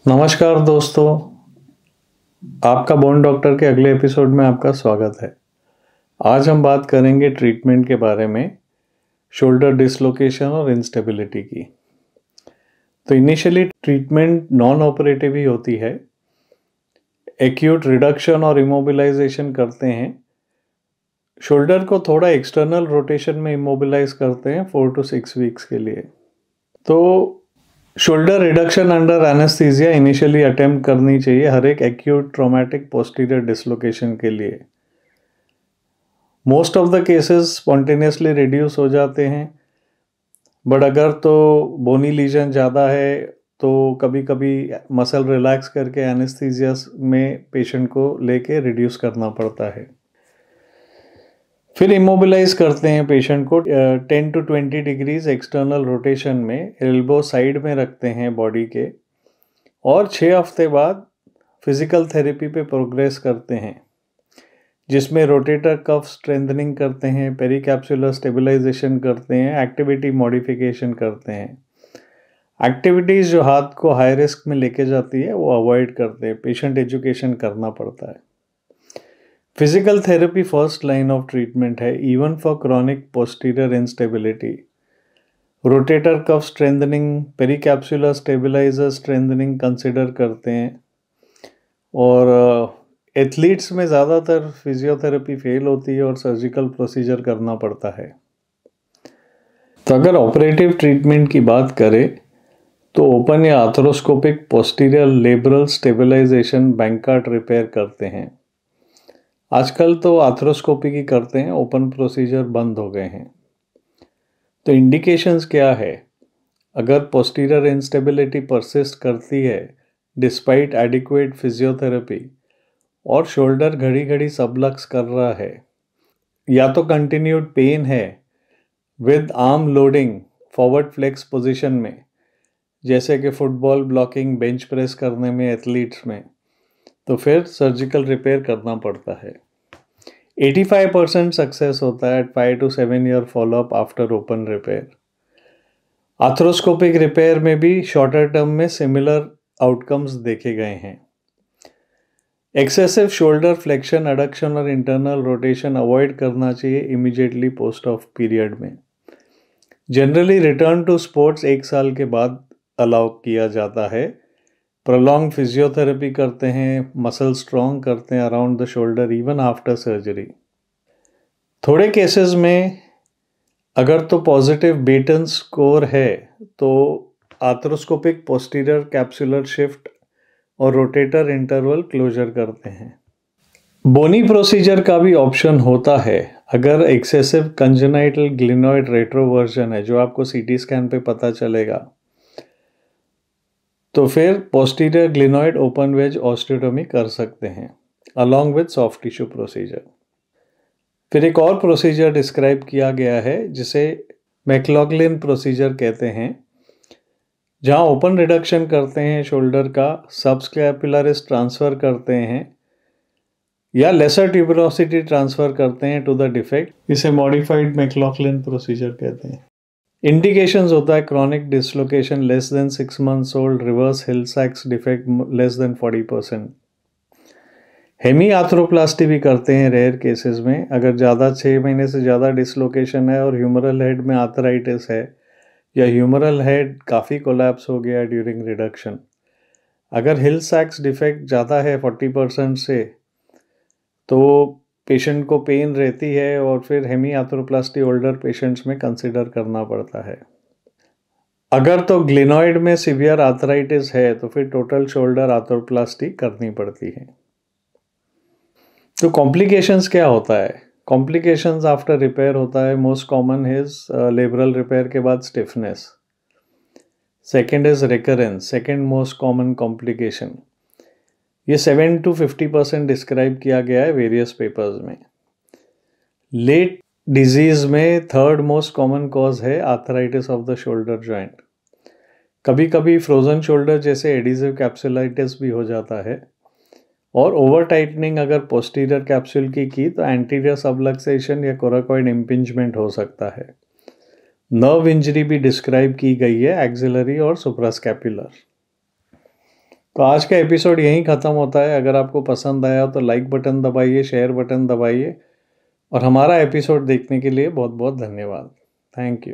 नमस्कार दोस्तों, आपका बोन डॉक्टर के अगले एपिसोड में आपका स्वागत है। आज हम बात करेंगे ट्रीटमेंट के बारे में, शोल्डर डिसलोकेशन और इंस्टेबिलिटी की। तो इनिशियली ट्रीटमेंट नॉन ऑपरेटिव ही होती है। एक्यूट रिडक्शन और इमोबिलाइजेशन करते हैं। शोल्डर को थोड़ा एक्सटर्नल रोटेशन में इमोबिलाइज करते हैं 4 to 6 वीक्स के लिए। तो shoulder reduction under anaesthesia initially attempt करनी चाहिए हर एक एक्यूट ट्रॉमेटिक पोस्टीरियर डिसलोकेशन के लिए। Most of the cases spontaneously reduce हो जाते हैं, बट अगर तो बोनी लीजन ज़्यादा है तो कभी कभी मसल रिलैक्स करके एनेस्थीसिया में पेशेंट को लेके रिड्यूस करना पड़ता है। फिर इमोबिलाइज करते हैं पेशेंट को 10 to 20 डिग्रीज एक्सटर्नल रोटेशन में, एल्बो साइड में रखते हैं बॉडी के, और 6 हफ्ते बाद फिजिकल थेरेपी पे प्रोग्रेस करते हैं, जिसमें रोटेटर कफ स्ट्रेंथनिंग करते हैं, पेरिकैप्सुलर स्टेबलाइजेशन करते हैं, एक्टिविटी मॉडिफिकेशन करते हैं। एक्टिविटीज़ जो हाथ को हाई रिस्क में लेके जाती है वो अवॉइड करते हैं, पेशेंट एजुकेशन करना पड़ता है। Physical therapy first line of treatment है, even for chronic posterior instability. Rotator cuff strengthening, pericapsular stabiliser strengthening consider करते हैं। और एथलीट्स में ज़्यादातर फिजियोथेरेपी फेल होती है और सर्जिकल प्रोसीजर करना पड़ता है। तो अगर ऑपरेटिव ट्रीटमेंट की बात करें तो ओपन या arthroscopic posterior labral stabilisation Bankart repair करते हैं। आजकल तो आर्थ्रोस्कोपी की करते हैं, ओपन प्रोसीजर बंद हो गए हैं। तो इंडिकेशंस क्या है? अगर पोस्टीरियर इंस्टेबिलिटी परसिस्ट करती है डिस्पाइट एडिक्वेट फिजियोथेरेपी और शोल्डर घड़ी घड़ी सबलक्स कर रहा है, या तो कंटिन्यूड पेन है with arm loading forward flex position में, जैसे कि फुटबॉल ब्लॉकिंग, बेंच प्रेस करने में एथलीट्स में, तो फिर सर्जिकल रिपेयर करना पड़ता है। 85% सक्सेस होता है 5 to 7 year follow up after open repair. Arthroscopic repair में भी शॉर्टर टर्म में सिमिलर आउटकम्स देखे गए हैं। एक्सेसिव शोल्डर फ्लेक्शन, एडक्शन और इंटरनल रोटेशन अवॉइड करना चाहिए इमीडिएटली पोस्ट ऑफ पीरियड में। जनरली रिटर्न टू स्पोर्ट्स 1 साल के बाद अलाउ किया जाता है। प्रोलॉन्ग फिजियोथेरेपी करते हैं, मसल स्ट्रॉन्ग करते हैं around the shoulder even after surgery. थोड़े केसेस में अगर तो पॉजिटिव बेटन स्कोर है तो आर्थ्रोस्कोपिक पोस्टीरियर कैप्सुलर शिफ्ट और रोटेटर इंटरवल क्लोजर करते हैं। बोनी प्रोसीजर का भी ऑप्शन होता है अगर एक्सेसिव कंजेनाइटल ग्लिनॉइड रेट्रोवर्जन है, जो आपको सीटी स्कैन पे पता चलेगा। तो फिर पोस्टीरियर ग्लिनॉइड ओपन वेज ऑस्टियोटोमी कर सकते हैं along with soft tissue procedure. फिर एक और प्रोसीजर डिस्क्राइब किया गया है जिसे मैक्लॉगलिन प्रोसीजर कहते हैं, जहाँ ओपन रिडक्शन करते हैं शोल्डर का, सबस्कैपुलरिस ट्रांसफ़र करते हैं या लेसर ट्यूबरोसिटी ट्रांसफ़र करते हैं टू द डिफेक्ट। इसे मॉडिफाइड मैक्लॉगलिन प्रोसीजर कहते हैं। इंडिकेशंस होता है chronic dislocation less than 6 months old, reverse Hill सैक्स defect less than 40%। Hemi arthroplasty भी करते हैं रेयर केसेस में, अगर ज़्यादा 6 महीने से ज़्यादा डिसलोकेशन है और ह्यूमरल हेड में आर्थराइटिस है या ह्यूमरल हेड काफ़ी कोलैप्स हो गया ड्यूरिंग रिडक्शन। अगर हिल सैक्स डिफेक्ट ज़्यादा है 40% से, तो पेशेंट को पेन रहती है और फिर हेमी आर्थ्रोप्लास्टी ओल्डर पेशेंट्स में कंसिडर करना पड़ता है। अगर तो ग्लिनॉइड में सीवियर आर्थराइटिस है तो फिर टोटल शोल्डर आर्थ्रोप्लास्टी करनी पड़ती है। तो कॉम्प्लिकेशंस क्या होता है? कॉम्प्लिकेशंस आफ्टर रिपेयर होता है, most common is labral repair के बाद stiffness. Second is recurrence, second most common complication. ये 7 to 50% डिस्क्राइब किया गया है वेरियस पेपर्स में। लेट डिजीज में थर्ड मोस्ट कॉमन कॉज है arthritis of the shoulder joint. कभी कभी फ्रोजन शोल्डर जैसे एडिजिव कैप्सुलाइटिस भी हो जाता है, और ओवर टाइटनिंग अगर पोस्टीरियर कैप्सूल की तो एंटीरियर सबलक्सेशन या कोराकॉइड इम्पिंजमेंट हो सकता है। नर्व इंजरी भी डिस्क्राइब की गई है, एक्सिलरी और सुप्रास्कैपुलर। तो आज का एपिसोड यहीं ख़त्म होता है। अगर आपको पसंद आया तो लाइक बटन दबाइए, शेयर बटन दबाइए और हमारा एपिसोड देखने के लिए बहुत बहुत धन्यवाद। Thank you.